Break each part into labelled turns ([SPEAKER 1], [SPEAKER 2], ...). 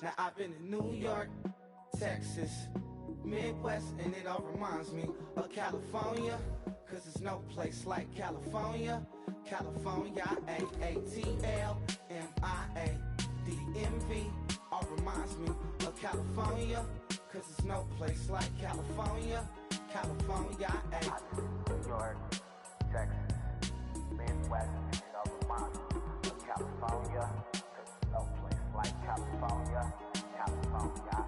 [SPEAKER 1] Now I've been in New York, Texas, Midwest, and it all reminds me of California, cause there's no place like California. California, AATLMIADMV, all reminds me of California, cause there's no place like California. California,
[SPEAKER 2] New York, Texas, Midwest, and it all reminds me of California, cause there's no place like California. California,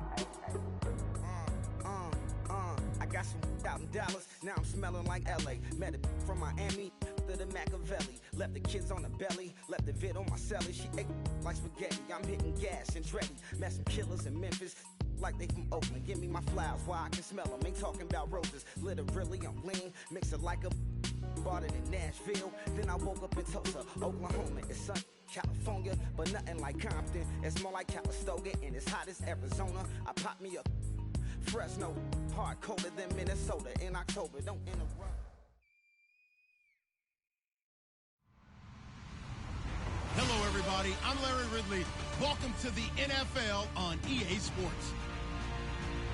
[SPEAKER 1] I got some out in Dallas, now I'm smelling like LA. Met a from Miami to the Machiavelli. Left the kids on the belly, left the vid on my celly. She ate like spaghetti, I'm hitting gas and Andretti. Met some killers in Memphis, like they from Oakland. Give me my flowers while I can smell them. Ain't talking about roses, literally I'm lean. Mix it like a bought it in Nashville. Then I woke up in Tulsa, Oklahoma. It's sun, California, but nothing like Compton. It's more like Calistoga and it's hot as Arizona. I pop me up Fresno, hard colder than Minnesota in October. Don't interrupt.
[SPEAKER 3] Hello, everybody. I'm Larry Ridley. Welcome to the NFL on EA Sports.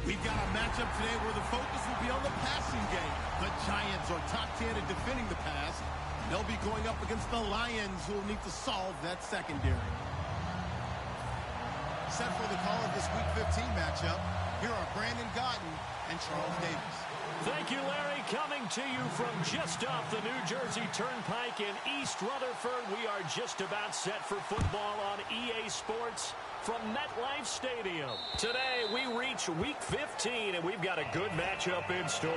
[SPEAKER 3] We've got a matchup today where the focus will be on the passing game. The Giants are top 10 at defending the pass. They'll be going up against the Lions, who will need to solve that secondary. Set for the call of this Week 15 matchup, here are Brandon Gaudin and Charles Davis.
[SPEAKER 4] Thank you, Larry. Coming to you from just off the New Jersey Turnpike in East Rutherford. We are just about set for football on EA Sports from MetLife Stadium. Today, we reach Week 15, and we've got a good matchup in store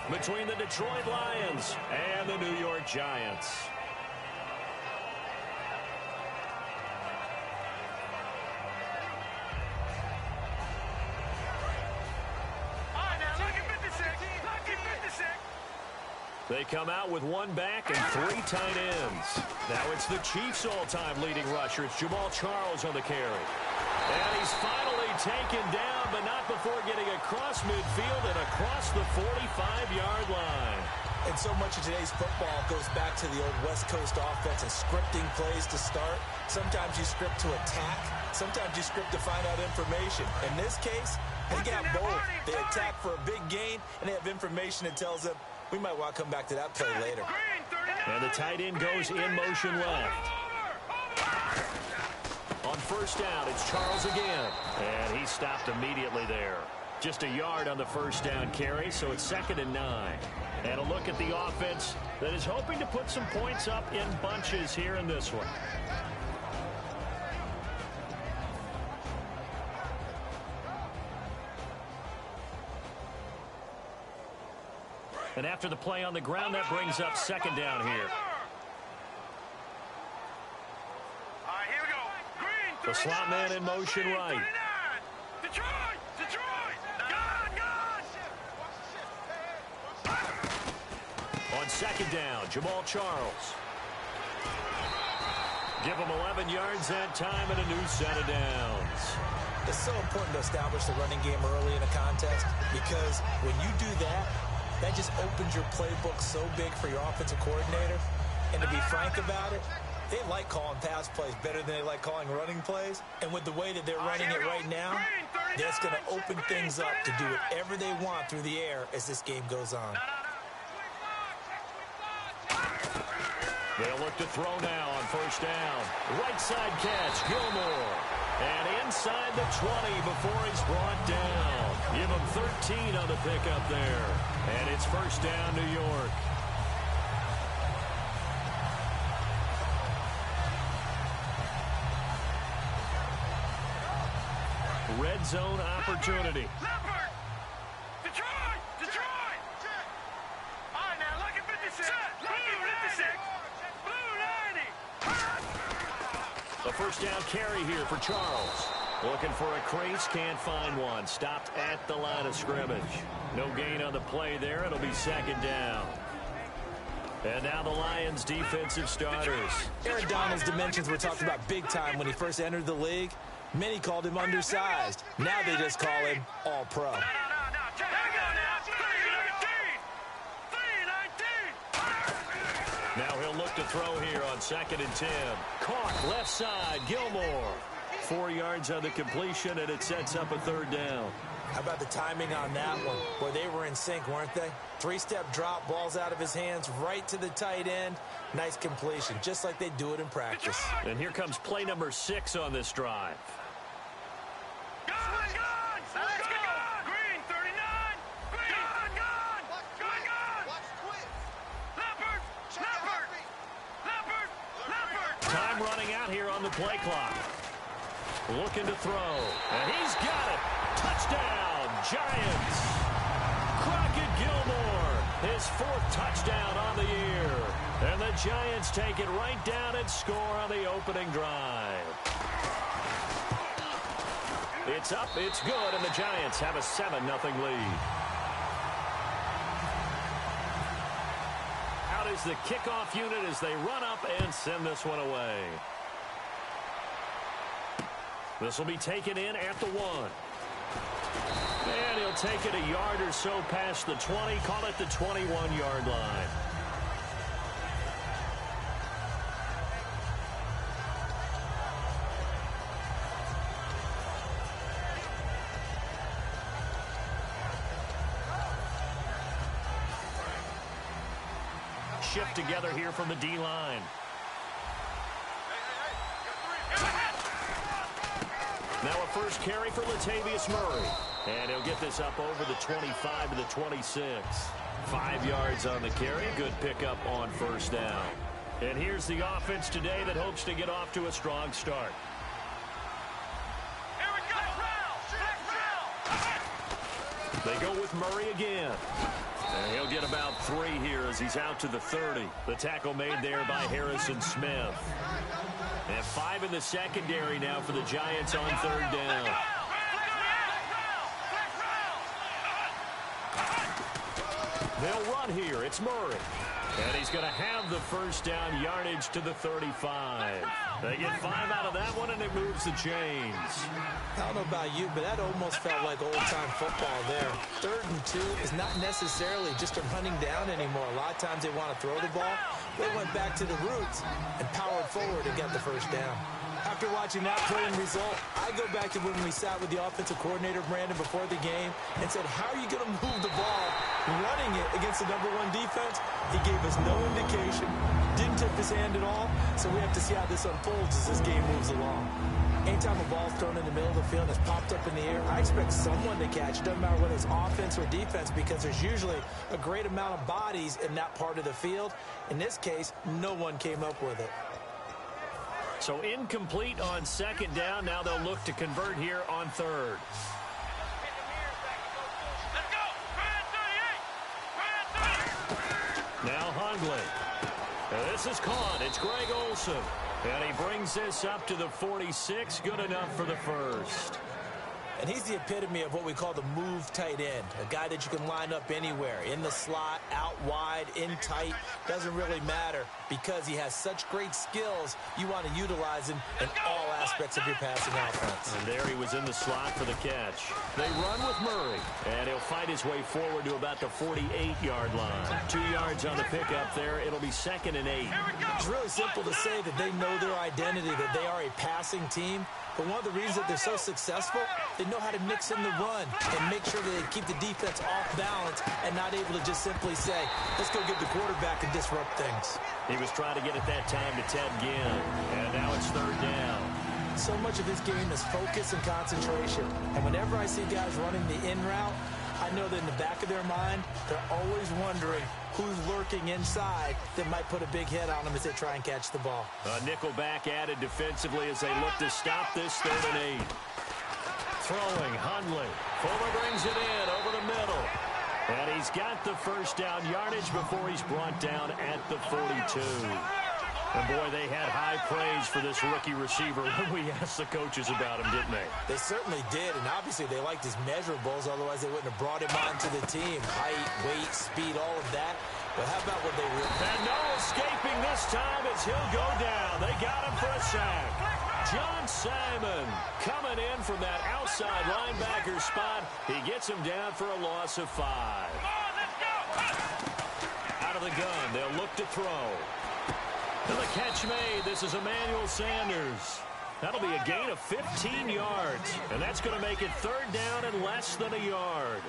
[SPEAKER 4] between the Detroit Lions and the New York Giants. They come out with one back and three tight ends. Now it's the Chiefs' all-time leading rusher. It's Jamal Charles on the carry. And he's finally taken down, but not before getting across midfield and across the 45-yard line.
[SPEAKER 5] And so much of today's football goes back to the old West Coast offense and scripting plays to start. Sometimes you script to attack. Sometimes you script to find out information. In this case, they got both. They attack for a big gain, and they have information that tells them, we might want to come back to that play later.
[SPEAKER 4] And the tight end goes in motion left. On first down, it's Charles again. And he stopped immediately there. Just a yard on the first down carry, so it's 2nd and 9. And a look at the offense that is hoping to put some points up in bunches here in this one. And after the play on the ground, that brings up 2nd down here.
[SPEAKER 6] All right, here we go. Green,
[SPEAKER 4] The slot man in motion right.
[SPEAKER 6] Detroit!
[SPEAKER 4] On 2nd down, Jamal Charles. Give him 11 yards that time and a new set of downs.
[SPEAKER 5] It's so important to establish the running game early in a contest because when you do that, that just opens your playbook so big for your offensive coordinator. And to be frank about it, they like calling pass plays better than they like calling running plays. And with the way that they're running it right now, that's going to open things up to do whatever they want through the air as this game goes on.
[SPEAKER 4] They'll look to throw now on first down. Right side catch, Gilmore. And inside the 20 before he's brought down. Give him 13 on the pickup there. And it's first down, New York. Red zone opportunity.
[SPEAKER 6] Leopard! Detroit! All right, now, look at 56. Blue 56. Blue 90.
[SPEAKER 4] A first down carry here for Charles. Looking for a crease, can't find one. Stopped at the line of scrimmage. No gain on the play there. It'll be 2nd down. And now the Lions' defensive starters.
[SPEAKER 5] Aaron Donald's dimensions were talked about big time when he first entered the league. Many called him undersized. Now they just call him all-pro.
[SPEAKER 4] Now he'll look to throw here on 2nd and 10. Caught left side, Gilmore. 4 yards on the completion, and it sets up a 3rd down.
[SPEAKER 5] How about the timing on that one? Boy, they were in sync, weren't they? 3-step drop, ball's out of his hands, right to the tight end. Nice completion, just like they do it in practice.
[SPEAKER 4] And here comes play number 6 on this drive. Time running out here on the play clock. Looking to throw, and he's got it. Touchdown, Giants. Crockett Gilmore, his 4th touchdown on the year. And the Giants take it right down and score on the opening drive. It's up, it's good, and the Giants have a 7-0 lead. Out is the kickoff unit as they run up and send this one away. This will be taken in at the 1. And he'll take it a yard or so past the 20, call it the 21-yard line. Shift together here from the D-line. Now a first carry for Latavius Murray. And he'll get this up over the 25 to the 26. 5 yards on the carry. Good pickup on 1st down. And here's the offense today that hopes to get off to a strong start.
[SPEAKER 6] Here we go.
[SPEAKER 4] They go with Murray again. And he'll get about 3 here as he's out to the 30. The tackle made there by Harrison Smith. And 5 in the secondary now for the Giants on 3rd down. They'll run here. It's Murray. And he's going to have the 1st down yardage to the 35. They get 5 out of that one, and it moves the chains.
[SPEAKER 5] I don't know about you, but that almost felt like old-time football there. 3rd and 2 is not necessarily just a running down anymore. A lot of times they want to throw the ball. They went back to the roots and powered forward and got the 1st down. After watching that play and result, I go back to when we sat with the offensive coordinator, Brandon, before the game and said, how are you going to move the ball running it against the #1 defense? He gave us no indication, didn't tip his hand at all, so we have to see how this unfolds as this game moves along. Anytime a ball's thrown in the middle of the field and it's popped up in the air, I expect someone to catch. It doesn't matter whether it's offense or defense because there's usually a great amount of bodies in that part of the field. In this case, no one came up with it.
[SPEAKER 4] So incomplete on 2nd down. Now they'll look to convert here on 3rd.
[SPEAKER 6] Let's go.
[SPEAKER 4] Now Hundley. This is caught. It's Greg Olsen. And he brings this up to the 46. Good enough for the 1st.
[SPEAKER 5] And he's the epitome of what we call the move tight end, a guy that you can line up anywhere, in the slot, out wide, in tight, doesn't really matter because he has such great skills. You want to utilize him in all aspects of your passing offense.
[SPEAKER 4] And there he was in the slot for the catch. They run with Murray, and he'll fight his way forward to about the 48-yard line. 2 yards on the pickup there. It'll be 2nd and 8.
[SPEAKER 5] It's really simple to say that they know their identity, that they are a passing team. But one of the reasons that they're so successful, they know how to mix in the run and make sure that they keep the defense off balance and not able to just simply say, let's go get the quarterback and disrupt things.
[SPEAKER 4] He was trying to get it that time to Ted Ginn, and now it's 3rd down.
[SPEAKER 5] So much of this game is focus and concentration. And whenever I see guys running the in route, I know that in the back of their mind, they're always wondering who's lurking inside that might put a big hit on them as they try and catch the ball.
[SPEAKER 4] A nickel back added defensively as they look to stop this 3rd and 8. Throwing, Hundley. Fuller brings it in over the middle. And he's got the 1st down yardage before he's brought down at the 42. And, boy, they had high praise for this rookie receiver when we asked the coaches about him, didn't they?
[SPEAKER 5] They certainly did, and obviously they liked his measurables, otherwise they wouldn't have brought him onto the team. Height, weight, speed, all of that. But how about what they really...
[SPEAKER 4] And no escaping this time as he'll go down. They got him for a sack. John Simon coming in from that outside linebacker spot. He gets him down for a loss of 5. Out of the gun, they'll look to throw. And the catch made. This is Emmanuel Sanders. That'll be a gain of 15 yards, and that's going to make it 3rd down and less than a yard.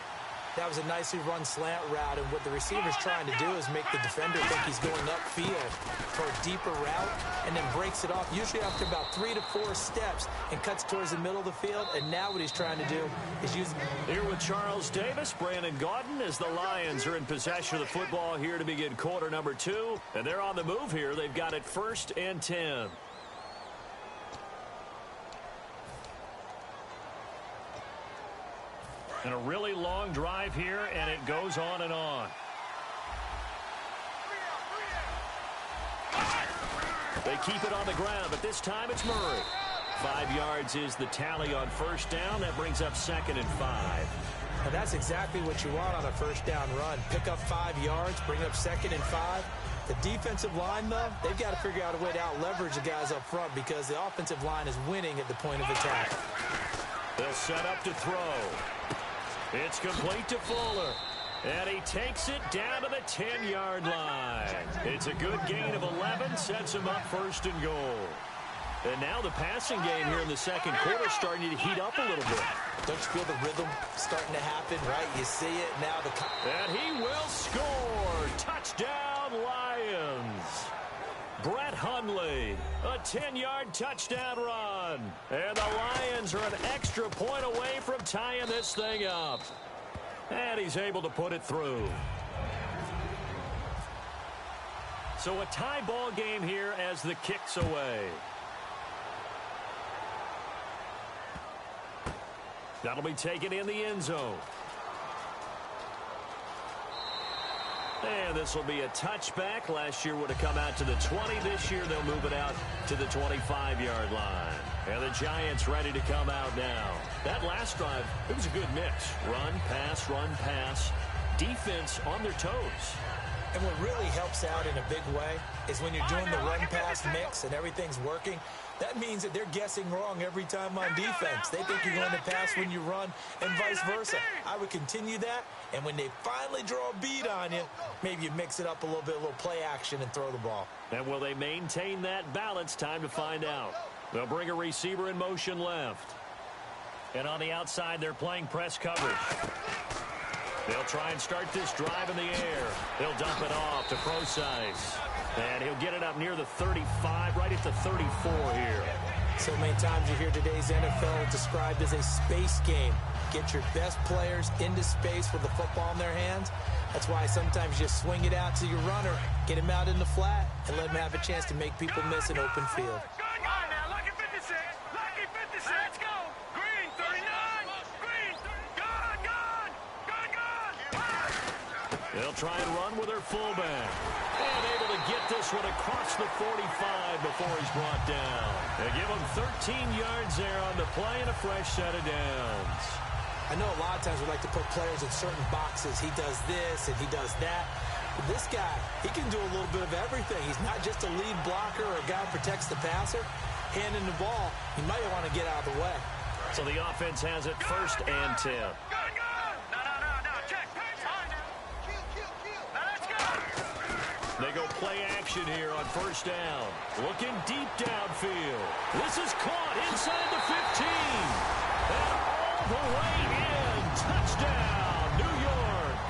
[SPEAKER 5] That was a nicely run slant route, and what the receiver's trying to do is make the defender think he's going upfield for a deeper route and then breaks it off, usually after about 3 to 4 steps, and cuts towards the middle of the field. And now what he's trying to do is use...
[SPEAKER 4] Here with Charles Davis, Brandon Gaudin, as the Lions are in possession of the football here to begin quarter number 2. And they're on the move here. They've got it 1st and 10. And a really long drive here, and it goes on and on. They keep it on the ground, but this time it's Murray. 5 yards is the tally on 1st down. That brings up 2nd and 5.
[SPEAKER 5] And that's exactly what you want on a 1st down run. Pick up 5 yards, bring up 2nd and 5. The defensive line, though, they've got to figure out a way to out-leverage the guys up front because the offensive line is winning at the point of attack.
[SPEAKER 4] They'll set up to throw. It's complete to Fuller. And he takes it down to the 10-yard line. It's a good gain of 11, sets him up 1st and goal. And now the passing game here in the 2nd quarter starting to heat up a little bit.
[SPEAKER 5] Don't you feel the rhythm starting to happen, right? You see it now.
[SPEAKER 4] And he will score. Touchdown, Lions. Brett Hundley, a 10-yard touchdown run. And the Lions are an extra point away from tying this thing up. And he's able to put it through. So a tie ball game here as the kick's away. That'll be taken in the end zone. And this will be a touchback. Last year would have come out to the 20. This year they'll move it out to the 25-yard line. And the Giants ready to come out now. That last drive, it was a good mix. Run, pass, defense on their toes.
[SPEAKER 5] And what really helps out in a big way is when you're doing the run-pass mix and everything's working, that means that they're guessing wrong every time on defense. They think you're going to pass when you run and vice versa. I would continue that, and when they finally draw a bead on you, maybe you mix it up a little bit, a little play action, and throw the ball.
[SPEAKER 4] And will they maintain that balance? Time to find out. They'll bring a receiver in motion left. And on the outside, they're playing press coverage. They'll try and start this drive in the air. They'll dump it off to Procise. And he'll get it up near the 35, right at the 34 here.
[SPEAKER 5] So many times you hear today's NFL described as a space game. Get your best players into space with the football in their hands. That's why sometimes you swing it out to your runner, get him out in the flat, and let him have a chance to make people miss an open field.
[SPEAKER 4] They'll try and run with their fullback. And able to get this one across the 45 before he's brought down. They give him 13 yards there on the play and a fresh set of downs.
[SPEAKER 5] I know a lot of times we like to put players in certain boxes. He does this and he does that. But this guy, he can do a little bit of everything. He's not just a lead blocker or a guy who protects the passer. Handing the ball, he might want to get out of the way.
[SPEAKER 4] So the offense has it 1st and 10. They go play action here on 1st down. Looking deep downfield. This is caught inside the 15. And all the way in. Touchdown, New York.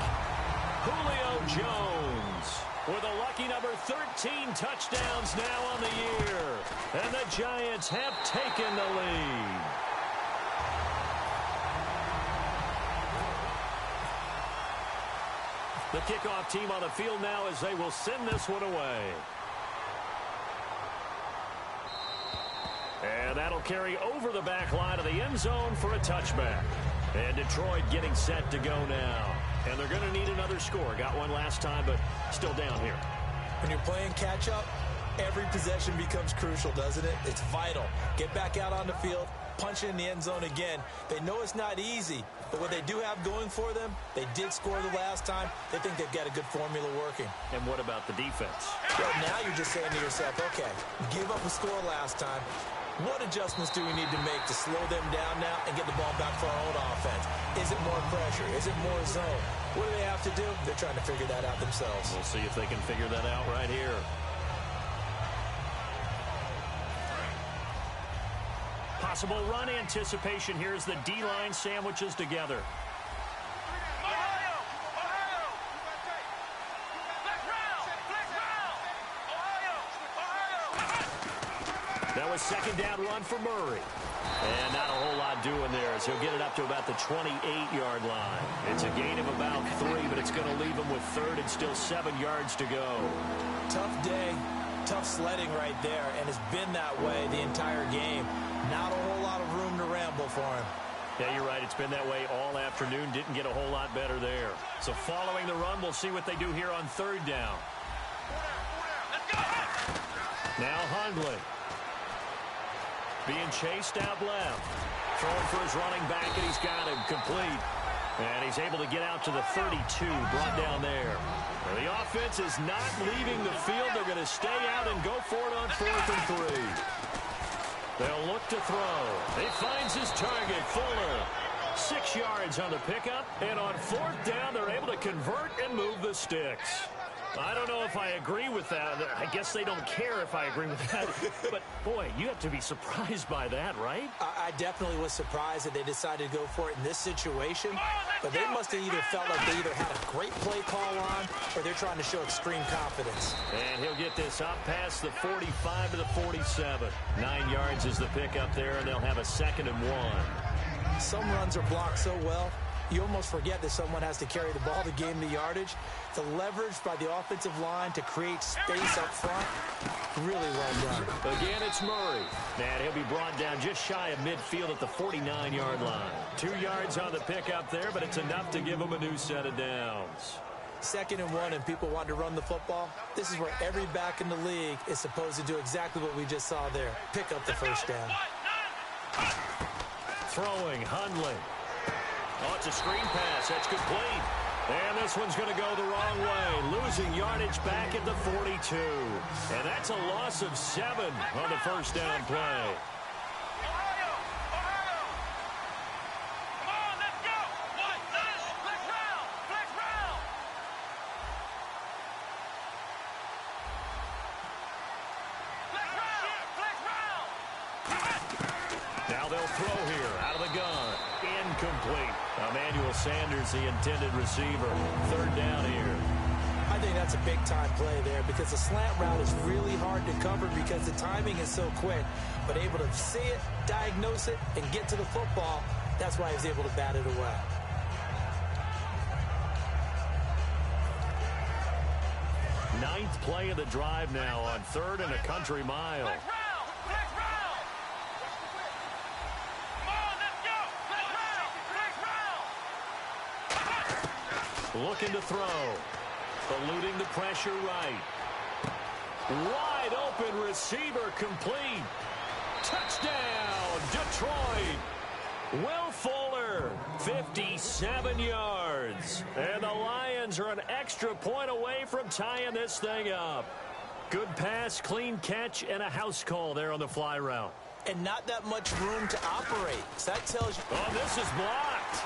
[SPEAKER 4] Julio Jones with a lucky number 13 touchdowns now on the year. And the Giants have taken the lead. The kickoff team on the field now as they will send this one away. And that'll carry over the back line of the end zone for a touchback. And Detroit getting set to go now. And they're going to need another score. Got one last time, but still down here.
[SPEAKER 5] When you're playing catch-up, every possession becomes crucial, doesn't it? It's vital. Get back out on the field, punch it in the end zone again. They know it's not easy, but what they do have going for them, they did score the last time. They think they've got a good formula working.
[SPEAKER 4] And what about the defense?
[SPEAKER 5] Well, now you're just saying to yourself, okay, give up a score last time. What adjustments do we need to make to slow them down now and get the ball back for our own offense? Is it more pressure? Is it more zone? What do they have to do? They're trying to figure that out themselves.
[SPEAKER 4] We'll see if they can figure that out right here. Possible run anticipation here as the D-line sandwiches together. That was second down run for Murray. And not a whole lot doing there as he'll get it up to about the 28-yard line. It's a gain of about 3, but it's going to leave him with third and still 7 yards to go.
[SPEAKER 5] Tough day, tough sledding right there, and it's been that way the entire game. Not a whole lot of room to ramble for him.
[SPEAKER 4] Yeah, you're right. It's been that way all afternoon. Didn't get a whole lot better there. So following the run, we'll see what they do here on third down. Now Hundley. Being chased out left. Throwing for his running back, and he's got him complete. And he's able to get out to the 32, brought down there. Now, the offense is not leaving the field. They're going to stay out and go for it on 4th and 3. They'll look to throw. He finds his target, Fuller. 6 yards on the pickup, and on 4th down, they're able to convert and move the sticks. I don't know if I agree with that. I guess they don't care if I agree with that. But, boy, you have to be surprised by that, right?
[SPEAKER 5] I definitely was surprised that they decided to go for it in this situation. But they must have either felt like they either had a great play call on or they're trying to show extreme confidence.
[SPEAKER 4] And he'll get this up past the 45 to the 47. 9 yards is the pickup there, and they'll have a 2nd and 1.
[SPEAKER 5] Some runs are blocked so well, you almost forget that someone has to carry the ball to gain the yardage. The leverage by the offensive line to create space up front, really well done.
[SPEAKER 4] Again, it's Murray. And he'll be brought down just shy of midfield at the 49-yard line. 2 yards on the pickup there, but it's enough to give him a new set of downs.
[SPEAKER 5] 2nd and 1, and people want to run the football. This is where every back in the league is supposed to do exactly what we just saw there. Pick up the first down.
[SPEAKER 4] Throwing, Hundley. Oh, it's a screen pass. That's complete. And this one's going to go the wrong way. Losing yardage back at the 42. And that's a loss of 7 on the first down play. Now they'll throw here out of the gun. Incomplete. Emmanuel Sanders, the intended receiver. 3rd down here.
[SPEAKER 5] I think that's a big-time play there because the slant route is really hard to cover because the timing is so quick. But able to see it, diagnose it, and get to the football, that's why he was able to bat it away.
[SPEAKER 4] Ninth play of the drive now on 3rd and a country mile. Looking to throw. Eluding the pressure right. Wide open receiver complete. Touchdown, Detroit. Will Fuller, 57 yards. And the Lions are an extra point away from tying this thing up. Good pass, clean catch, and a house call there on the fly route.
[SPEAKER 5] And not that much room to operate. So that tells you...
[SPEAKER 4] Oh, this is blocked.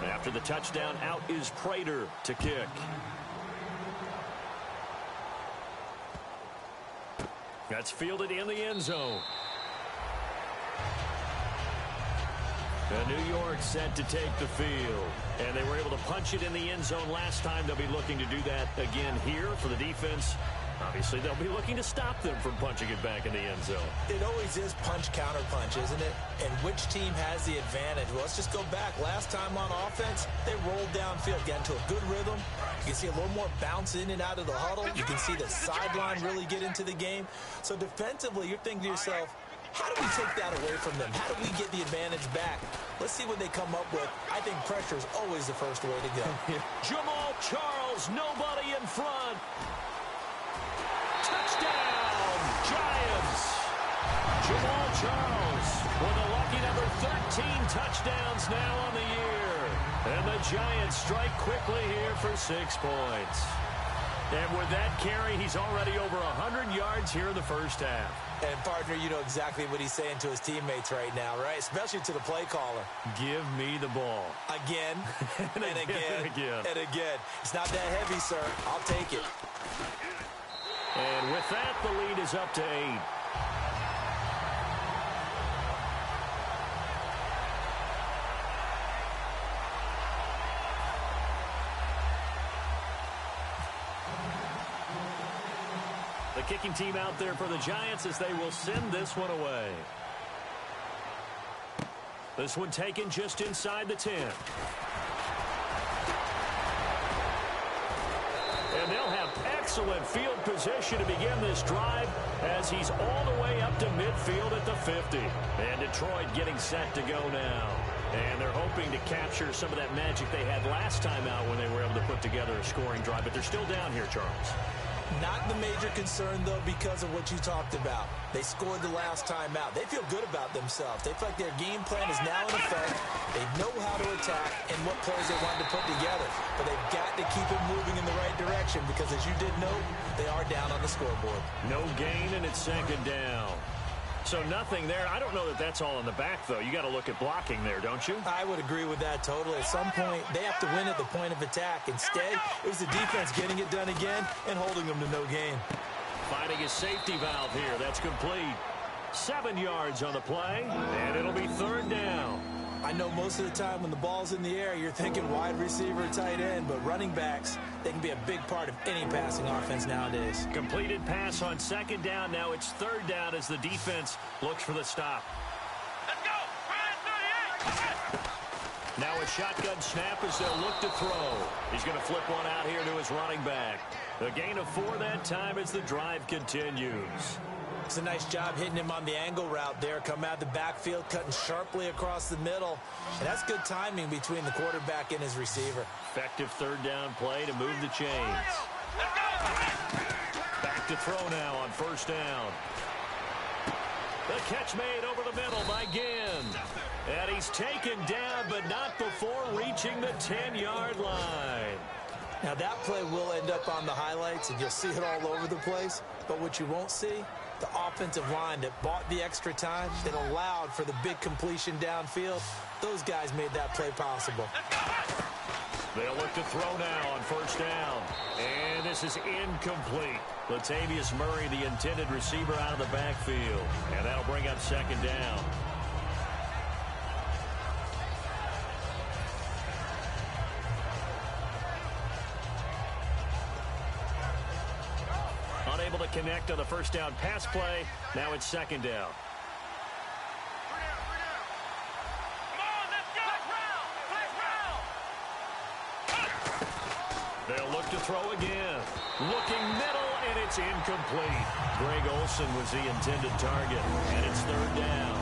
[SPEAKER 4] After the touchdown, out is Prater to kick. That's fielded in the end zone. And New York set to take the field. And they were able to punch it in the end zone last time. They'll be looking to do that again here for the defense. Obviously, they'll be looking to stop them from punching it back in the end zone.
[SPEAKER 5] It always is punch-counter-punch, isn't it? And which team has the advantage? Well, let's just go back. Last time on offense, they rolled downfield, got into a good rhythm. You can see a little more bounce in and out of the huddle. You can see the sideline really get into the game. So defensively, you're thinking to yourself, how do we take that away from them? How do we get the advantage back? Let's see what they come up with. I think pressure is always the first way to go.
[SPEAKER 4] Jamal Charles, nobody in front. Touchdown, Giants. Jamal Charles with a lucky number 13 touchdowns now on the year. And the Giants strike quickly here for 6 points. And with that carry, he's already over 100 yards here in the first half.
[SPEAKER 5] And, partner, you know exactly what he's saying to his teammates right now, right? Especially to the play caller.
[SPEAKER 4] Give me the ball.
[SPEAKER 5] Again, and again,
[SPEAKER 4] and again.
[SPEAKER 5] and again. It's not that heavy, sir. I'll take it.
[SPEAKER 4] And with that, the lead is up to 8. The kicking team out there for the Giants as they will send this one away. This one taken just inside the 10. And they'll have excellent field position to begin this drive as he's all the way up to midfield at the 50. And Detroit getting set to go now. And they're hoping to capture some of that magic they had last time out when they were able to put together a scoring drive. But they're still down here, Charles.
[SPEAKER 5] Not the major concern, though, because of what you talked about. They scored the last time out. They feel good about themselves. They feel like their game plan is now in effect. They know how to attack and what plays they want to put together. But they've got to keep it moving in the right direction because, as you did note, they are down on the scoreboard.
[SPEAKER 4] No gain, and it's second down. So nothing there. I don't know that that's all in the back, though. You got to look at blocking there, don't you?
[SPEAKER 5] I would agree with that totally. At some point, they have to win at the point of attack. Instead, it was the defense getting it done again and holding them to no gain.
[SPEAKER 4] Finding his safety valve here. That's complete. 7 yards on the play, and it'll be third down.
[SPEAKER 5] I know most of the time when the ball's in the air, you're thinking wide receiver, tight end, but running backs, they can be a big part of any passing offense nowadays.
[SPEAKER 4] Completed pass on second down. Now it's third down as the defense looks for the stop.
[SPEAKER 6] Let's go. 38.
[SPEAKER 4] Now a shotgun snap as they'll look to throw. He's going to flip one out here to his running back. A gain of 4 that time as the drive continues.
[SPEAKER 5] It's a nice job hitting him on the angle route there. Come out of the backfield, cutting sharply across the middle. And that's good timing between the quarterback and his receiver.
[SPEAKER 4] Effective third down play to move the chains. Back to throw now on first down. The catch made over the middle by Ginn. And he's taken down, but not before reaching the 10-yard line.
[SPEAKER 5] Now that play will end up on the highlights, and you'll see it all over the place. But what you won't see, the offensive line that bought the extra time, that allowed for the big completion downfield, those guys made that play possible.
[SPEAKER 4] They'll look to throw now on first down. And this is incomplete. Latavius Murray, the intended receiver, out of the backfield. And that'll bring up second down. Unable to connect on the first down pass play. Now it's second down. They'll look to throw again. Looking middle, and it's incomplete. Greg Olsen was the intended target, and it's third down.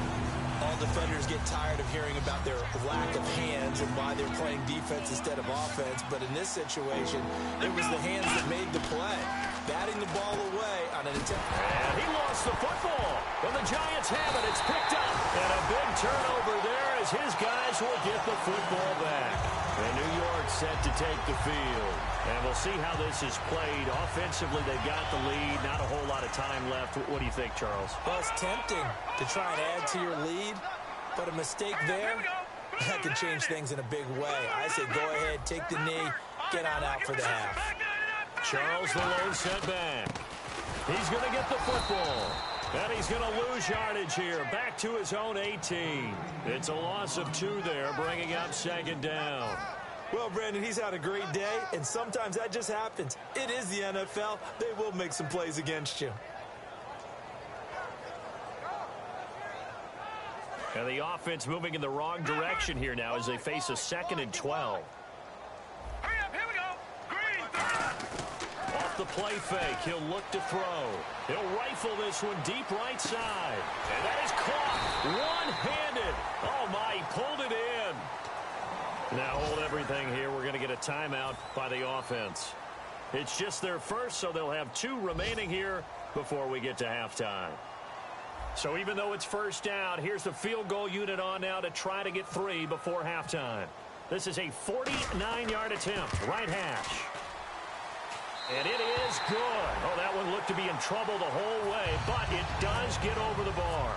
[SPEAKER 5] All defenders get tired of hearing about their lack of hands and why they're playing defense instead of offense. But in this situation, it was the hands that made the play. Batting the ball away on an attempt.
[SPEAKER 4] And he lost the football. When the Giants have it, it's picked up. And a big turnover there as his guys will get the football back. And New York set to take the field. And we'll see how this is played. Offensively, they've got the lead. Not a whole lot of time left. What do you think, Charles?
[SPEAKER 5] Well, it's tempting to try and add to your lead, but a mistake there, that could change things in a big way. I say go ahead, take the knee, get on out for the half.
[SPEAKER 4] Charles, the lone setback. He's going to get the football. And he's going to lose yardage here. Back to his own 18. It's a loss of 2 there, bringing up second down.
[SPEAKER 5] Well, Brandon, he's had a great day, and sometimes that just happens. It is the NFL. They will make some plays against you.
[SPEAKER 4] And the offense moving in the wrong direction here now as they face a 2nd and 12.
[SPEAKER 6] Hurry up, here we go. Green,
[SPEAKER 4] Off the play fake, he'll look to throw. He'll rifle this one deep right side. And that is caught one-handed. Oh, my, he pulled it in. Now hold everything here. We're going to get a timeout by the offense. It's just their first, so they'll have 2 remaining here before we get to halftime. So even though it's first down, here's the field goal unit on now to try to get 3 before halftime. This is a 49-yard attempt, right hash. And it is good. Oh, that one looked to be in trouble the whole way, but it does get over the bar.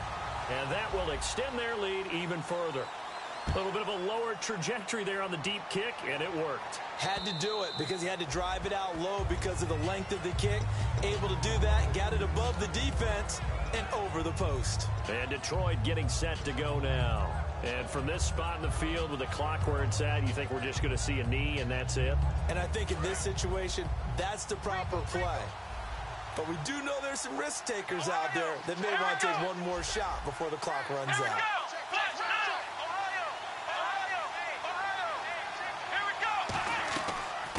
[SPEAKER 4] And that will extend their lead even further. A little bit of a lower trajectory there on the deep kick, and it worked.
[SPEAKER 5] Had to do it because he had to drive it out low because of the length of the kick. Able to do that, got it above the defense and over the post.
[SPEAKER 4] And Detroit getting set to go now. And from this spot in the field with the clock where it's at, you think we're just going to see a knee and that's it?
[SPEAKER 5] And I think in this situation, that's the proper play. But we do know there's some risk takers out there that may want to take one more shot before the clock runs out.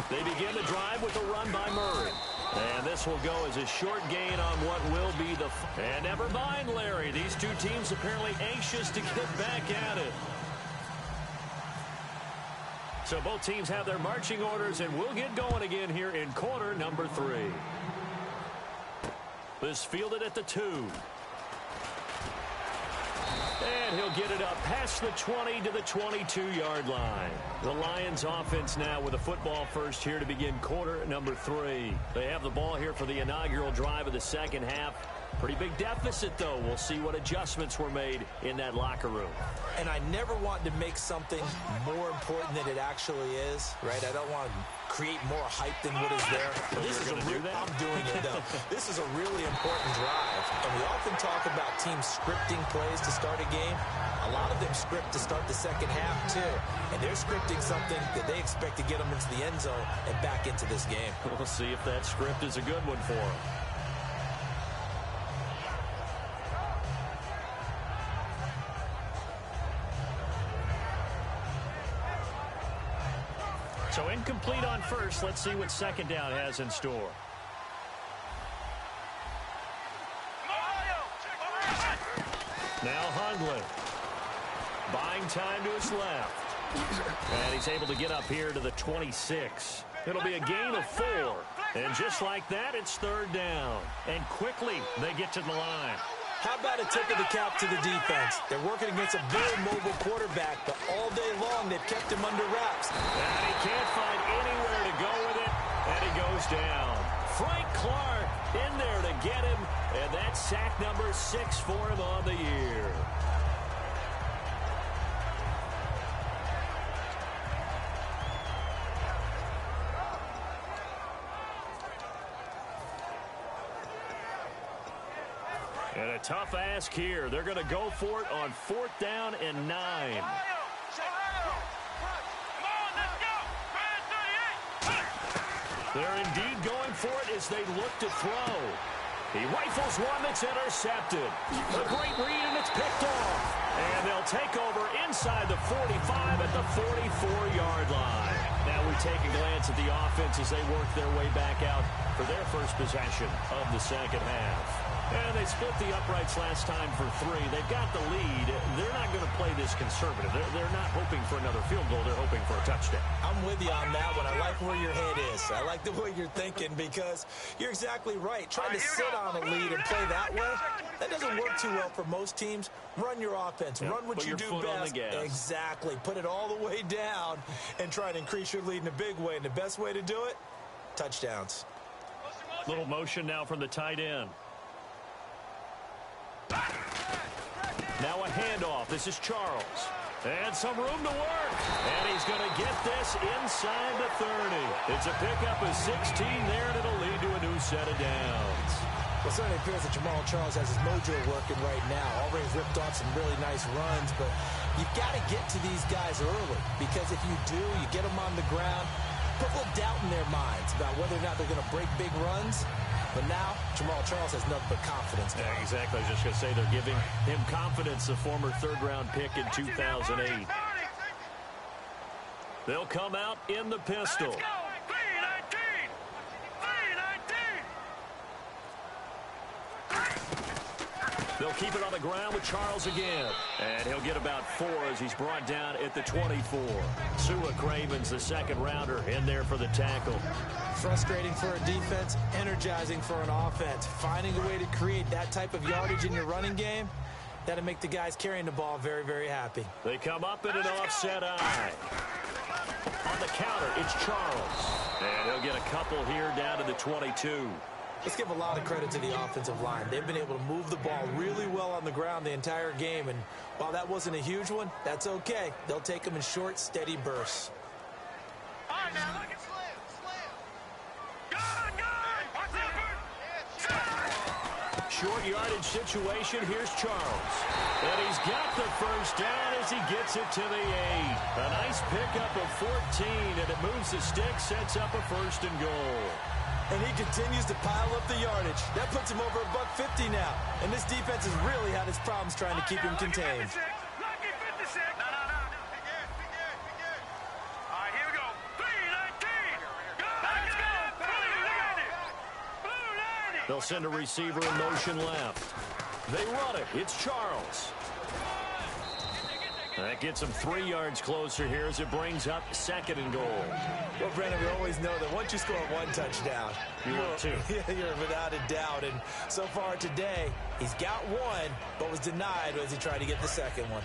[SPEAKER 4] They begin the drive with a run by Murray. And this will go as a short gain on what will be the... And never mind, Larry. These two teams apparently anxious to get back at it. So both teams have their marching orders, and we'll get going again here in quarter number 3. This fielded at the 2. And he'll get it up past the 20 to the 22-yard line. The Lions offense now with a football first here to begin quarter number 3. They have the ball here for the inaugural drive of the second half. Pretty big deficit, though. We'll see what adjustments were made in that locker room.
[SPEAKER 5] And I never want to make something more important than it actually is, right? I don't want to create more hype than what is there. But this is I'm doing it, though. This is a really important drive. And we often talk about teams scripting plays to start a game. A lot of them script to start the second half, too. And they're scripting something that they expect to get them into the end zone and back into this game.
[SPEAKER 4] We'll see if that script is a good one for them. So incomplete on first. Let's see what second down has in store. Now Hundley. Buying time to his left. And he's able to get up here to the 26. It'll be a gain of 4. And just like that, it's third down. And quickly, they get to the line.
[SPEAKER 5] How about a tip of the cap to the defense? They're working against a very mobile quarterback, but all day long they've kept him under wraps.
[SPEAKER 4] And he can't find anywhere to go with it, and he goes down. Frank Clark in there to get him, and that's sack number 6 for him on the year. And a tough ask here. They're going to go for it on 4th down and 9. They're indeed going for it as they look to throw. He rifles one that's intercepted. A great read, and it's picked off. And they'll take over inside the 45 at the 44-yard line. Now we take a glance at the offense as they work their way back out for their first possession of the second half. And they split the uprights last time for 3. They've got the lead. They're not going to play this conservative. They're not hoping for another field goal. They're hoping for a touchdown.
[SPEAKER 5] I'm with you on that one. I like where your head is. I like the way you're thinking because you're exactly right. Trying to sit on a lead and play that way, that doesn't work too well for most teams. Run your offense. Run what you do best. Exactly. Put it all the way down and try to increase your lead in a big way. And the best way to do it, touchdowns.
[SPEAKER 4] Little motion now from the tight end. Now a handoff. This is Charles. And some room to work. And he's going to get this inside the 30. It's a pickup of 16 there, and it'll lead to a new set of downs.
[SPEAKER 5] Well, it certainly appears that Jamal Charles has his mojo working right now. Already ripped off some really nice runs, but you've got to get to these guys early because if you do, you get them on the ground, put a little doubt in their minds about whether or not they're going to break big runs. But now, Jamal Charles has nothing but confidence.
[SPEAKER 4] Yeah, exactly. I was just going to say they're giving him confidence, the former third-round pick in 2008. They'll come out in the pistol. They'll keep it on the ground with Charles again. And he'll get about 4 as he's brought down at the 24. Sua Cravens, the second-rounder, in there for the tackle.
[SPEAKER 5] Frustrating for a defense, energizing for an offense. Finding a way to create that type of yardage in your running game, that'll make the guys carrying the ball very, very happy.
[SPEAKER 4] They come up in an offset eye. on the counter. It's Charles. And he'll get a couple here down to the 22.
[SPEAKER 5] Let's give a lot of credit to the offensive line. They've been able to move the ball really well on the ground the entire game. And while that wasn't a huge one, that's okay. They'll take them in short, steady bursts.
[SPEAKER 6] All right, now look at Slim. Gun! Watch out!
[SPEAKER 4] Short yardage situation. Here's Charles. And he's got the first down as he gets it to the 8. A nice pickup of 14, and it moves the stick, sets up a 1st and goal.
[SPEAKER 5] And he continues to pile up the yardage. That puts him over $150 now. And this defense has really had its problems trying to keep him contained.
[SPEAKER 6] Lucky 56. No. Be good. All right, here we go. 319. Let's go. Blue 90.
[SPEAKER 4] They'll send a receiver in motion left. They run it. It's Charles. That gets him 3 yards closer here as it brings up 2nd and goal.
[SPEAKER 5] Well, Brennan, we always know that once you score 1 touchdown, you're without a doubt. And so far today, he's got 1, but was denied as he tried to get the 2nd one.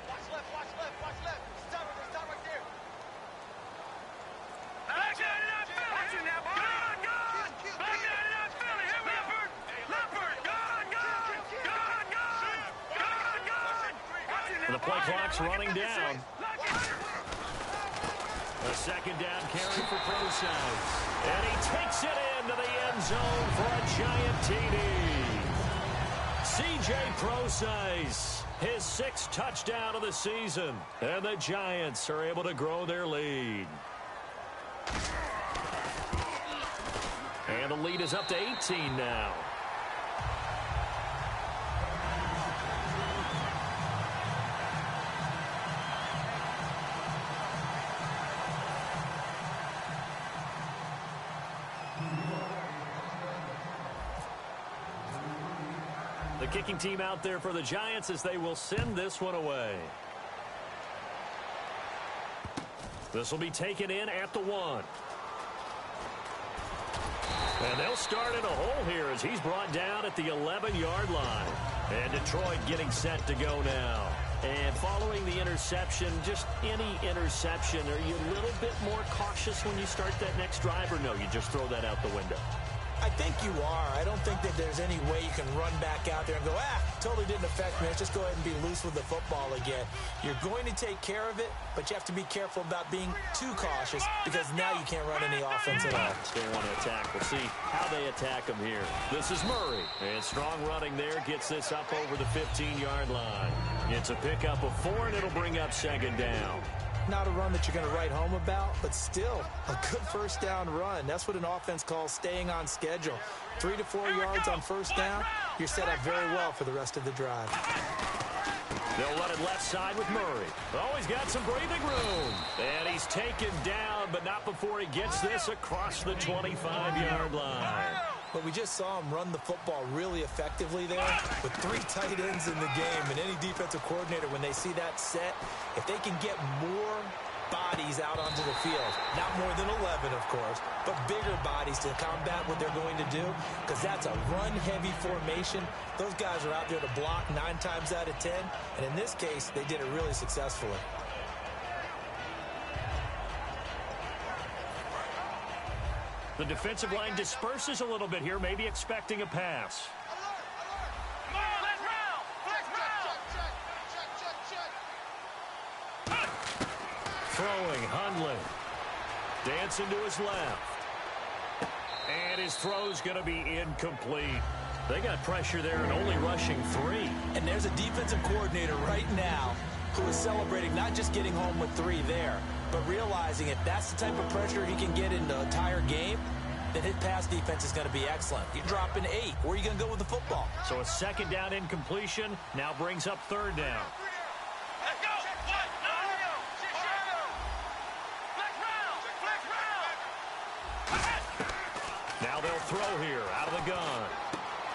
[SPEAKER 6] Watch left. Stop right there. Back 99 Philly. Watch it now, boy. Gun. Back 99 Philly. Here we go. Leopard. Gun.
[SPEAKER 4] The play clock's running down. A 2nd down carry for Procise. And he takes it into the end zone for a giant TD. C.J. Procise, his 6th touchdown of the season. And the Giants are able to grow their lead. And the lead is up to 18 now. The kicking team out there for the Giants as they will send this one away. This will be taken in at the 1. And they'll start in a hole here as he's brought down at the 11-yard line. And Detroit getting set to go now. And following the interception, just any interception, are you a little bit more cautious when you start that next drive, or no, you just throw that out the window?
[SPEAKER 5] I think you are. I don't think that there's any way you can run back out there and go, totally didn't affect me. Let's just go ahead and be loose with the football again. You're going to take care of it, but you have to be careful about being too cautious because now you can't run any offense at all.
[SPEAKER 4] They want to attack. We'll see how they attack them here. This is Murray. And strong running there gets this up over the 15-yard line. It's a pickup of 4, and it'll bring up 2nd down.
[SPEAKER 5] Not a run that you're going to write home about, but still a good 1st down run. That's what an offense calls staying on schedule. 3 to 4 yards on 1st down, you're set up very well for the rest of the drive.
[SPEAKER 4] They'll run it left side with Murray. Oh, he's got some breathing room. And he's taken down, but not before he gets this across the 25-yard line.
[SPEAKER 5] But we just saw him run the football really effectively there with 3 tight ends in the game. And any defensive coordinator, when they see that set, if they can get more bodies out onto the field, not more than 11, of course, but bigger bodies to combat what they're going to do, because that's a run-heavy formation. Those guys are out there to block 9 times out of 10, and in this case, they did it really successfully.
[SPEAKER 4] The defensive line disperses a little bit here, maybe expecting a pass.
[SPEAKER 6] Come on, let's round.
[SPEAKER 4] Throwing, Hundley. Dancing to his left. And his throw's going to be incomplete. They got pressure there and only rushing 3.
[SPEAKER 5] And there's a defensive coordinator right now who is celebrating not just getting home with 3 there, but realizing if that's the type of pressure he can get in the entire game, then his pass defense is going to be excellent. You're dropping 8. Where are you going to go with the football?
[SPEAKER 4] So a 2nd down incompletion now brings up 3rd down.
[SPEAKER 6] Let's go.
[SPEAKER 4] Now they'll throw here out of the gun.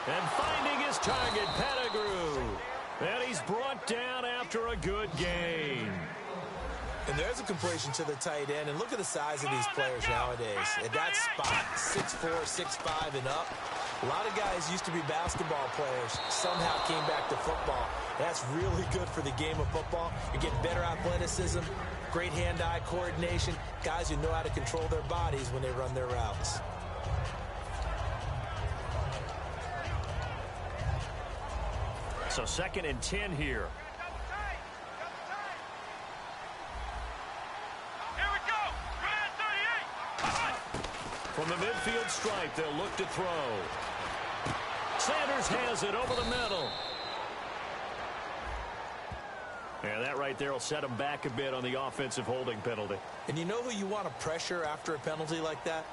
[SPEAKER 4] And finding his target, Pettigrew. And he's brought down after a good gain.
[SPEAKER 5] And there's a completion to the tight end. And look at the size of these players nowadays. At that spot, 6'4", 6'5", and up. A lot of guys used to be basketball players, somehow came back to football. That's really good for the game of football. You're getting better athleticism, great hand-eye coordination, guys who know how to control their bodies when they run their routes.
[SPEAKER 4] So 2nd and 10 here. From the midfield stripe, they'll look to throw. Sanders has it over the middle. Yeah, that right there will set him back a bit on the offensive holding penalty.
[SPEAKER 5] And you know who you want to pressure after a penalty like that?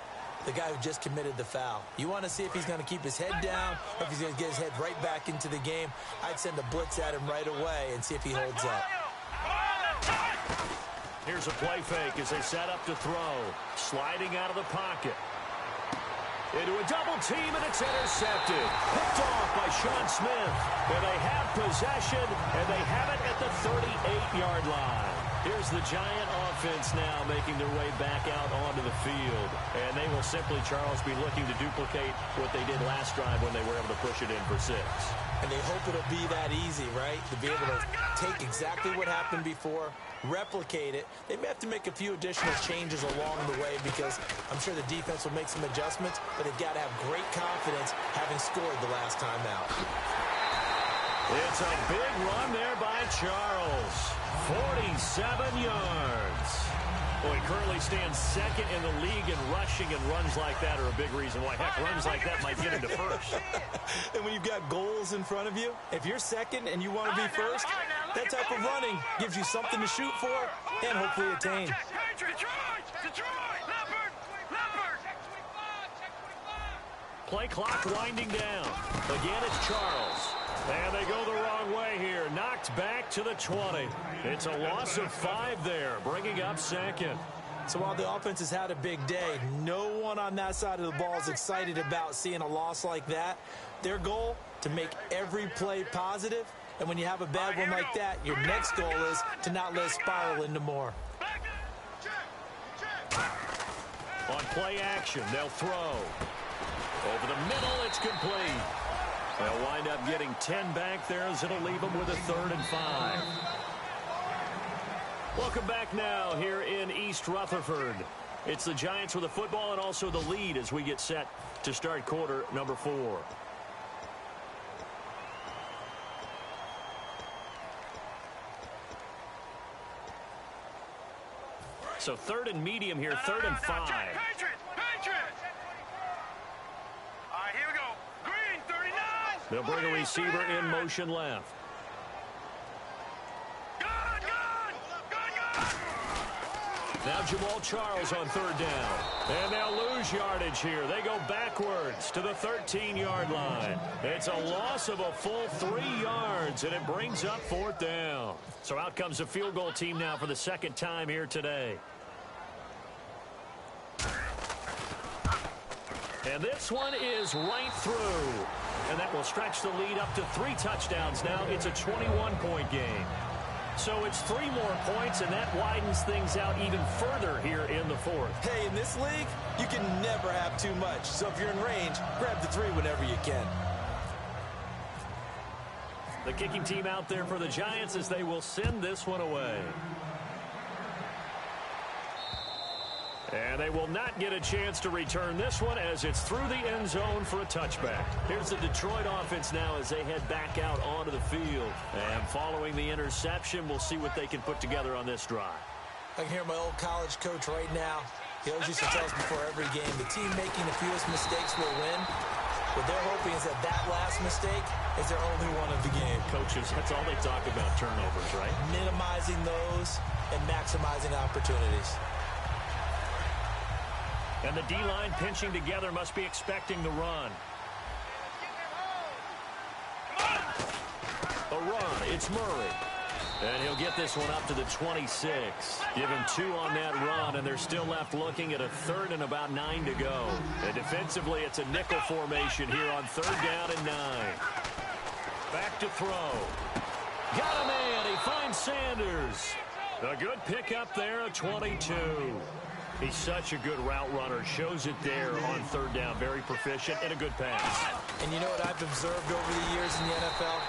[SPEAKER 5] The guy who just committed the foul. You want to see if he's going to keep his head down or if he's going to get his head right back into the game. I'd send a blitz at him right away and see if he holds up.
[SPEAKER 4] Here's a play fake as they set up to throw. Sliding out of the pocket. Into a double team, and it's intercepted. Picked off by Sean Smith. And they have possession, and they have it at the 38-yard line. Here's the Giant offense now making their way back out onto the field. And they will simply, Charles, be looking to duplicate what they did last drive when they were able to push it in for 6.
[SPEAKER 5] And they hope it'll be that easy, right? To be able to take exactly what happened before, replicate it. They may have to make a few additional changes along the way because I'm sure the defense will make some adjustments, but they've got to have great confidence having scored the last time out.
[SPEAKER 4] It's a big run there by Charles. 47 yards. Well, he currently stands 2nd in the league in rushing, and runs like that are a big reason why. Heck, runs like that might get into 1st.
[SPEAKER 5] And when you've got goals in front of you, if you're 2nd and you want to be 1st, that type of running gives you something to shoot for and hopefully attain.
[SPEAKER 4] Play clock winding down. Again, it's Charles. And they go the wrong way here. Knocked back to the 20. It's a loss of 5 there, bringing up 2nd.
[SPEAKER 5] So while the offense has had a big day, no one on that side of the ball is excited about seeing a loss like that. Their goal, to make every play positive. And when you have a bad one like that, your next goal is to not let it spiral into more.
[SPEAKER 4] On play action, they'll throw. Over the middle, it's complete. They'll wind up getting 10 back there as it'll leave them with a 3rd and 5. Welcome back now here in East Rutherford. It's the Giants with the football and also the lead as we get set to start quarter number 4. So 3rd and medium here, 3rd and 5. They'll bring a receiver in motion left. Now Jamal Charles on 3rd down. And they'll lose yardage here. They go backwards to the 13-yard line. It's a loss of a full 3 yards, and it brings up 4th down. So out comes the field goal team now for the 2nd time here today. And this one is right through. And that will stretch the lead up to 3 touchdowns now. It's a 21-point game. So it's 3 more points, and that widens things out even further here in the 4th.
[SPEAKER 5] Hey, in this league, you can never have too much. So if you're in range, grab the 3 whenever you can.
[SPEAKER 4] The kicking team out there for the Giants as they will send this one away. And they will not get a chance to return this one as it's through the end zone for a touchback. Here's the Detroit offense now as they head back out onto the field. And following the interception, we'll see what they can put together on this drive.
[SPEAKER 5] I can hear my old college coach right now. He always used to tell us before every game, the team making the fewest mistakes will win. What they're hoping is that that last mistake is their only one of the game.
[SPEAKER 4] Coaches, that's all they talk about, turnovers, right?
[SPEAKER 5] Minimizing those and maximizing opportunities.
[SPEAKER 4] And the D-line pinching together must be expecting the run. A run, it's Murray. And he'll get this one up to the 26. Give him 2 on that run, and they're still left looking at a 3rd and about 9 to go. And defensively, it's a nickel formation here on 3rd down and 9. Back to throw. Got a man. He finds Sanders. A good pickup there, a 22. He's such a good route runner. Shows it there on third down. Very proficient and a good pass.
[SPEAKER 5] And you know what I've observed over the years in the NFL?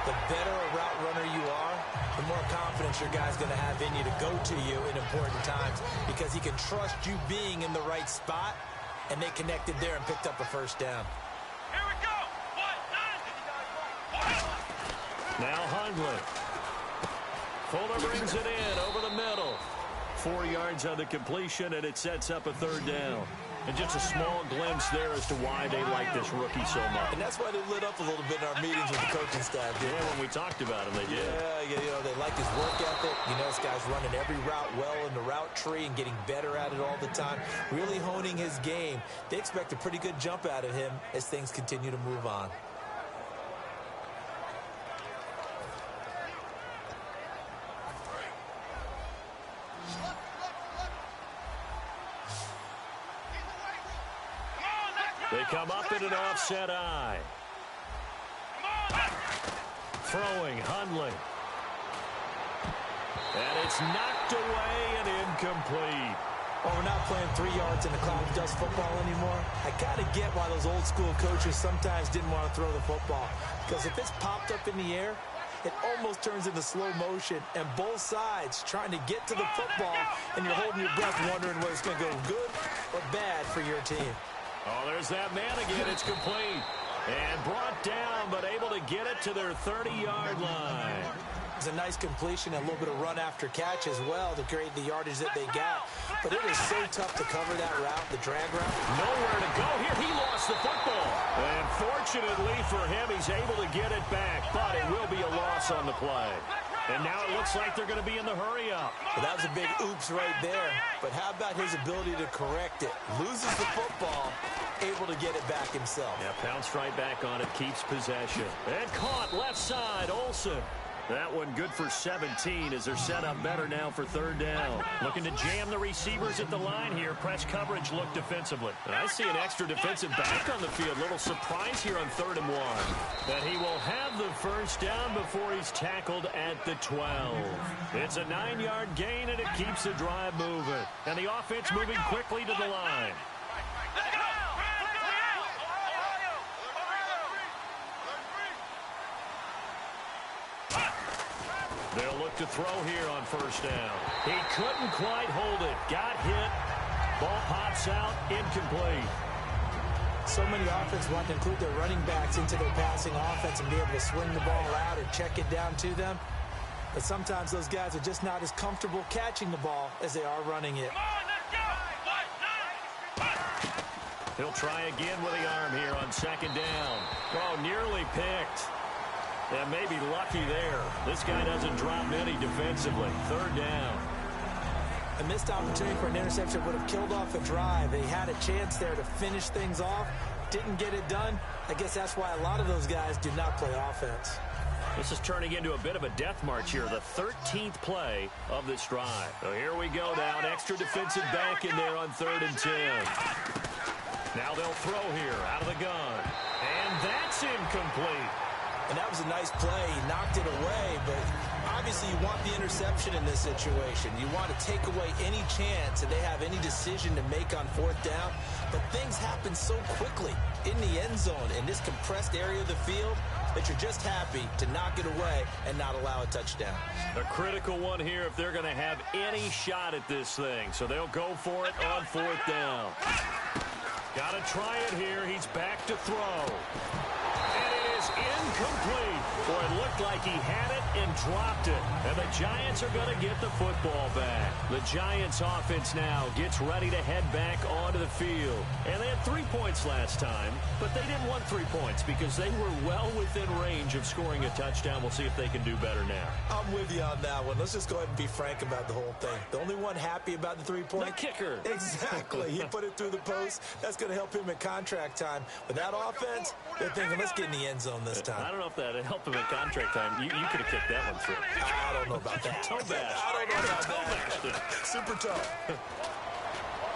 [SPEAKER 5] The better a route runner you are, the more confidence your guy's going to have in you to go to you in important times because he can trust you being in the right spot, and they connected there and picked up a first down.
[SPEAKER 6] Here we go.
[SPEAKER 4] Now Hundley. Fuller brings it in over the middle. 4 yards on the completion, and it sets up a third down. And just a small glimpse there as to why they like this rookie so much.
[SPEAKER 5] And that's why they lit up a little bit in our meetings with the coaching staff.
[SPEAKER 4] Yeah, when we talked about him, they did.
[SPEAKER 5] Yeah, you know, they like his work ethic. You know, this guy's running every route well in the route tree and getting better at it all the time, really honing his game. They expect a pretty good jump out of him as things continue to move on.
[SPEAKER 4] They come up in an offset eye. Throwing, Hundley. And it's knocked away and incomplete.
[SPEAKER 5] Well, we're not playing 3 yards in the cloud of dust football anymore. I kind of get why those old school coaches sometimes didn't want to throw the football. Because if it's popped up in the air, it almost turns into slow motion, and both sides trying to get to the football, and you're holding your breath wondering whether it's going to go good or bad for your team.
[SPEAKER 4] Oh, there's that man again. It's complete. And brought down, but able to get it to their 30-yard line.
[SPEAKER 5] It's a nice completion and a little bit of run after catch as well to create the yardage that they got. But it is so tough to cover that route, the drag route.
[SPEAKER 4] Nowhere to go here. He lost the football. And fortunately for him, he's able to get it back. But it will be a loss on the play. And now it looks like they're going to be in the hurry-up.
[SPEAKER 5] Well, that was a big oops right there. But how about his ability to correct it? Loses the football, able to get it back himself.
[SPEAKER 4] Yeah, pounced right back on it, keeps possession. And caught left side, Olsen. That one good for 17 as they're set up better now for third down. Looking to jam the receivers at the line here. Press coverage look defensively. And I see an extra defensive back on the field. Little surprise here on 3rd and 1. That he will have the first down before he's tackled at the 12. It's a 9-yard gain, and it keeps the drive moving. And the offense moving quickly to the line. They'll look to throw here on first down. He couldn't quite hold it. Got hit. Ball pops out. Incomplete.
[SPEAKER 5] So many offenses want to include their running backs into their passing offense and be able to swing the ball out or check it down to them. But sometimes those guys are just not as comfortable catching the ball as they are running it.
[SPEAKER 4] He'll try again with the arm here on 2nd down. Oh, nearly picked. And maybe lucky there. This guy doesn't drop many defensively. 3rd down.
[SPEAKER 5] A missed opportunity for an interception would have killed off a drive. They had a chance there to finish things off. Didn't get it done. I guess that's why a lot of those guys do not play offense.
[SPEAKER 4] This is turning into a bit of a death march here. The 13th play of this drive. So here we go now. An extra defensive back in there on 3rd and 10. Now they'll throw here out of the gun. And that's incomplete.
[SPEAKER 5] And that was a nice play. He knocked it away, but obviously you want the interception in this situation. You want to take away any chance that they have any decision to make on 4th down. But things happen so quickly in the end zone in this compressed area of the field that you're just happy to knock it away and not allow a touchdown.
[SPEAKER 4] A critical one here if they're going to have any shot at this thing. So they'll go for it on 4th down. Got to try it here. He's back to throw. Incomplete. Boy, it looked like he had it and dropped it. And the Giants are going to get the football back. The Giants offense now gets ready to head back onto the field. And they had 3 points last time, but they didn't want 3 points because they were well within range of scoring a touchdown. We'll see if they can do better now.
[SPEAKER 5] I'm with you on that one. Let's just go ahead and be frank about the whole thing. The only one happy about the 3-point?
[SPEAKER 4] The kicker.
[SPEAKER 5] Exactly. He put it through the post. That's going to help him at contract time. With that offense, they're thinking, let's get in the end zone this time.
[SPEAKER 4] I don't know if that helped him at contract time. You could have kicked that one through.
[SPEAKER 5] I don't know about that.
[SPEAKER 4] Toe bash.
[SPEAKER 5] I don't know about that. Super tough.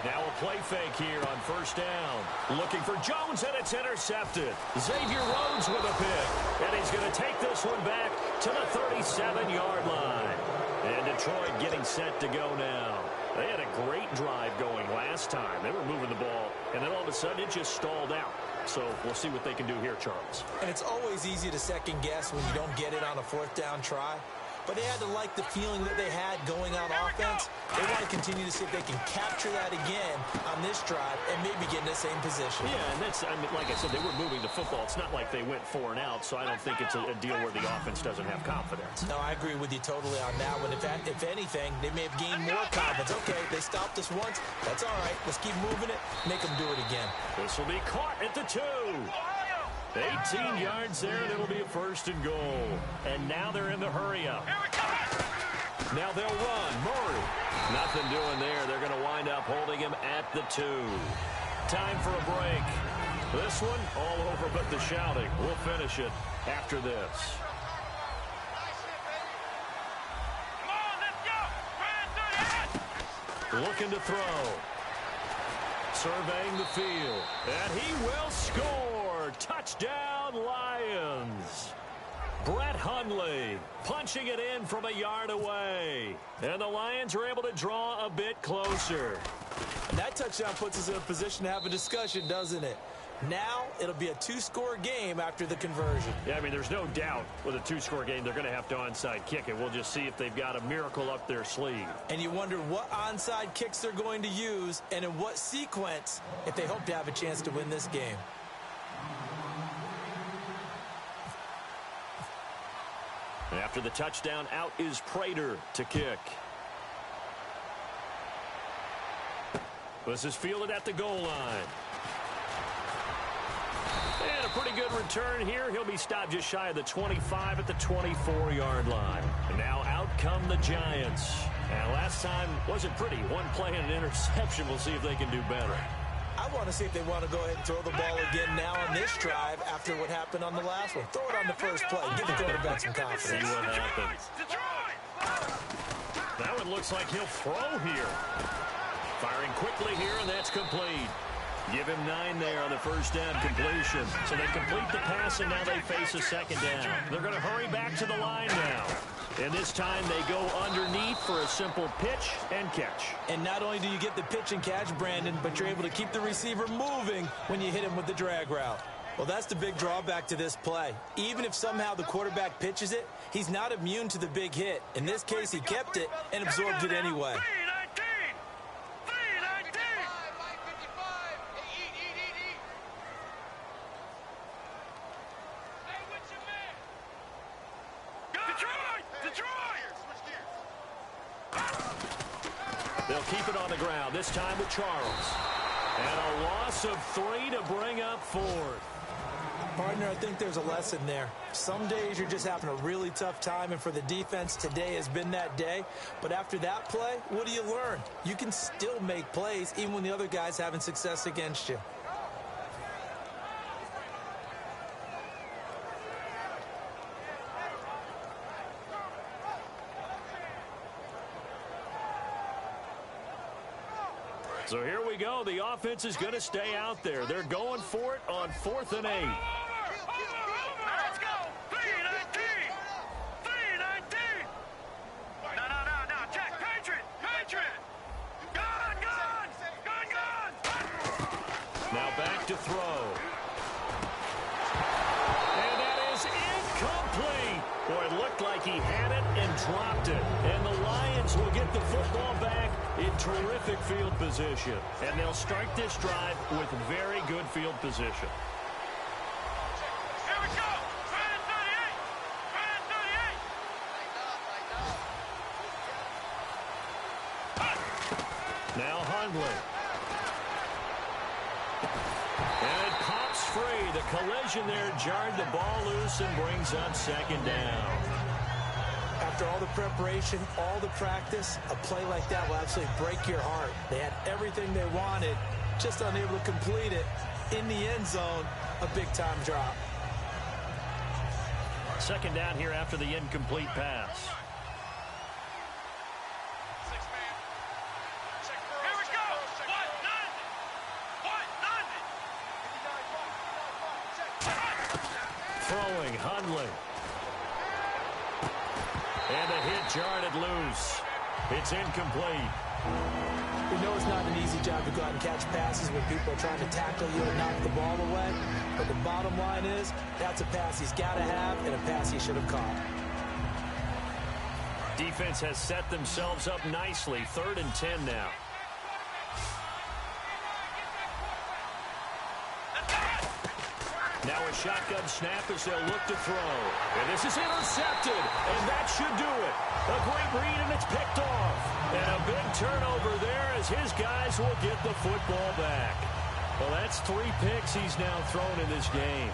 [SPEAKER 4] Now a play fake here on 1st down. Looking for Jones, and it's intercepted. Xavier Rhodes with a pick. And he's going to take this one back to the 37-yard line. And Detroit getting set to go now. They had a great drive going last time. They were moving the ball, and then all of a sudden it just stalled out. So we'll see what they can do here, Charles.
[SPEAKER 5] And it's always easy to second guess when you don't get it on a fourth down try. But they had to like the feeling that they had going on offense. They want to continue to see if they can capture that again on this drive and maybe get in the same position.
[SPEAKER 4] Yeah, and that's, I mean, like I said, they were moving the football. It's not like they went 4 and out, so I don't think it's a deal where the offense doesn't have confidence.
[SPEAKER 5] No, I agree with you totally on that one. If anything, they may have gained more confidence. Okay, they stopped us once. That's all right. Let's keep moving it. Make them do it again.
[SPEAKER 4] This will be caught at the 2. 18 yards there, and it'll be a 1st and goal. And now they're in the hurry-up. Now they'll run. Murray. Nothing doing there. They're going to wind up holding him at the 2. Time for a break. This one all over but the shouting. We'll finish it after this. Looking to throw. Surveying the field. And he will score. Touchdown, Lions. Brett Hundley punching it in from a yard away. And the Lions are able to draw a bit closer.
[SPEAKER 5] And that touchdown puts us in a position to have a discussion, doesn't it? Now it'll be a 2-score game after the conversion.
[SPEAKER 4] Yeah, I mean, there's no doubt with a 2-score game, they're going to have to onside kick it. We'll just see if they've got a miracle up their sleeve.
[SPEAKER 5] And you wonder what onside kicks they're going to use and in what sequence if they hope to have a chance to win this game.
[SPEAKER 4] After the touchdown, out is Prater to kick. This is fielded at the goal line. And a pretty good return here. He'll be stopped just shy of the 25 at the 24-yard line. And now out come the Giants. And last time wasn't pretty. One play and an interception. We'll see if they can do better.
[SPEAKER 5] I want to see if they want to go ahead and throw the ball again now on this drive after what happened on the last one. Throw it on the first play. Give the quarterback some confidence.
[SPEAKER 4] See what happens. That one looks like he'll throw here. Firing quickly here, and that's complete. Give him 9 there on the first down completion. So they complete the pass, and now they face a second down. They're going to hurry back to the line now. And this time they go underneath for a simple pitch and catch.
[SPEAKER 5] And not only do you get the pitch and catch, Brandon, but you're able to keep the receiver moving when you hit him with the drag route. Well, that's the big drawback to this play. Even if somehow the quarterback pitches it, he's not immune to the big hit. In this case, he kept it and absorbed it anyway.
[SPEAKER 4] They'll keep it on the ground, this time with Charles. And a loss of 3 to bring up 4th.
[SPEAKER 5] Partner, I think there's a lesson there. Some days you're just having a really tough time, and for the defense, today has been that day. But after that play, what do you learn? You can still make plays even when the other guy's having success against you.
[SPEAKER 4] So here we go. The offense is going to stay out there. They're going for it on 4th and 8.
[SPEAKER 6] Let's go. 3-19. 3-19. No. Check. Patriot. Gun.
[SPEAKER 4] Now back to throw. And that is incomplete. Boy, it looked like he had it and dropped it. And the Lions will get the football back in terrific field position. And they'll start this drive with very good field position.
[SPEAKER 6] Here we go. 38.
[SPEAKER 4] Now Hundley. And it pops free. The collision there jarred the ball loose and brings up second down.
[SPEAKER 5] After all the preparation, all the practice, a play like that will absolutely break your heart. They had everything they wanted, just unable to complete it. In the end zone, a big-time drop.
[SPEAKER 4] Second down here after the incomplete pass.
[SPEAKER 6] Here we go. 1-9.
[SPEAKER 4] Throwing Hundley. And the hit jarred it loose. It's incomplete.
[SPEAKER 5] We know it's not an easy job to go out and catch passes when people are trying to tackle you and knock the ball away. But the bottom line is, that's a pass he's got to have and a pass he should have caught.
[SPEAKER 4] Defense has set themselves up nicely. 3rd and 10 now. Now a shotgun snap as they'll look to throw. And this is intercepted. And that should do it. A great read, and it's picked off. And a big turnover there as his guys will get the football back. Well, that's 3 picks he's now thrown in this game.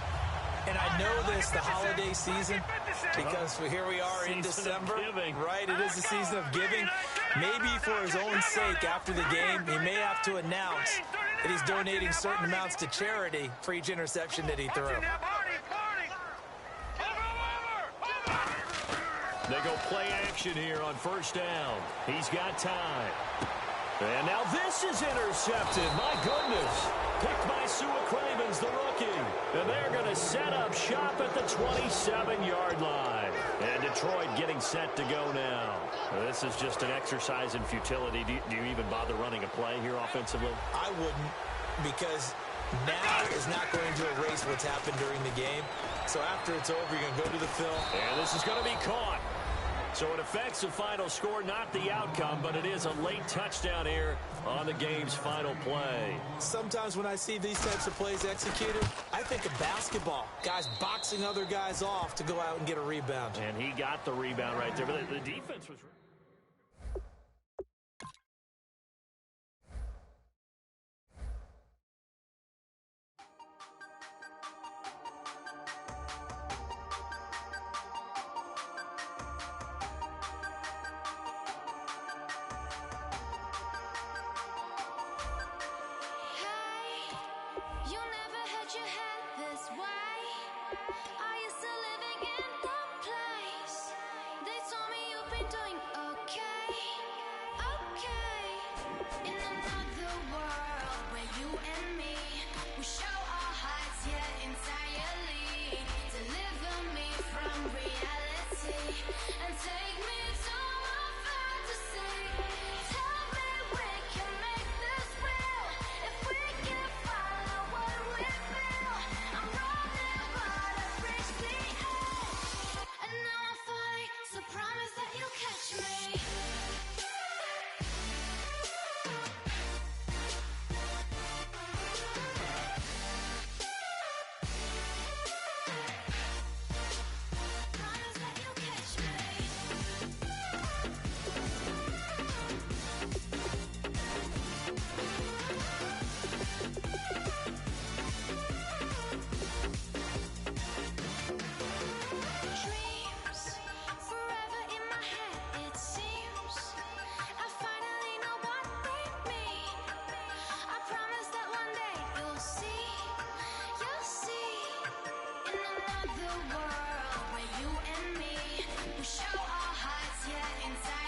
[SPEAKER 5] And I know this, the holiday season, because here we are in December, right? It is the season of giving. Maybe for his own sake after the game, he may have to announce that he's donating certain amounts to charity for each interception that he threw.
[SPEAKER 4] They go play action here on 1st down. He's got time. And now this is intercepted. My goodness. Picked by Sua Cravens, the rookie. And they're going to set up shop at the 27-yard line. And Detroit getting set to go now. This is just an exercise in futility. Do you even bother running a play here offensively?
[SPEAKER 5] I wouldn't, because now is not going to erase what's happened during the game. So after it's over, you're going to go to the film.
[SPEAKER 4] And this is going to be caught. So it affects the final score, not the outcome, but it is a late touchdown here on the game's final play.
[SPEAKER 5] Sometimes when I see these types of plays executed, I think of basketball. Guys boxing other guys off to go out and get a rebound.
[SPEAKER 4] And he got the rebound right there, but the defense was...
[SPEAKER 7] You never had your head this way. Are you still living in the place? They told me you've been doing okay, okay. In another world where you and me, we show our hearts yet entirely. Deliver me from reality and take me to my fantasy. Tell me we can make this real if we can follow what we feel. I'm running but I've reached the edge, and now I'm falling, so promise that you'll catch me. Promise that you'll catch me. Dreams forever in my head, it seems. I finally know what they mean. I promise that one day you'll see. In another world where you and me, we show our hearts yet inside.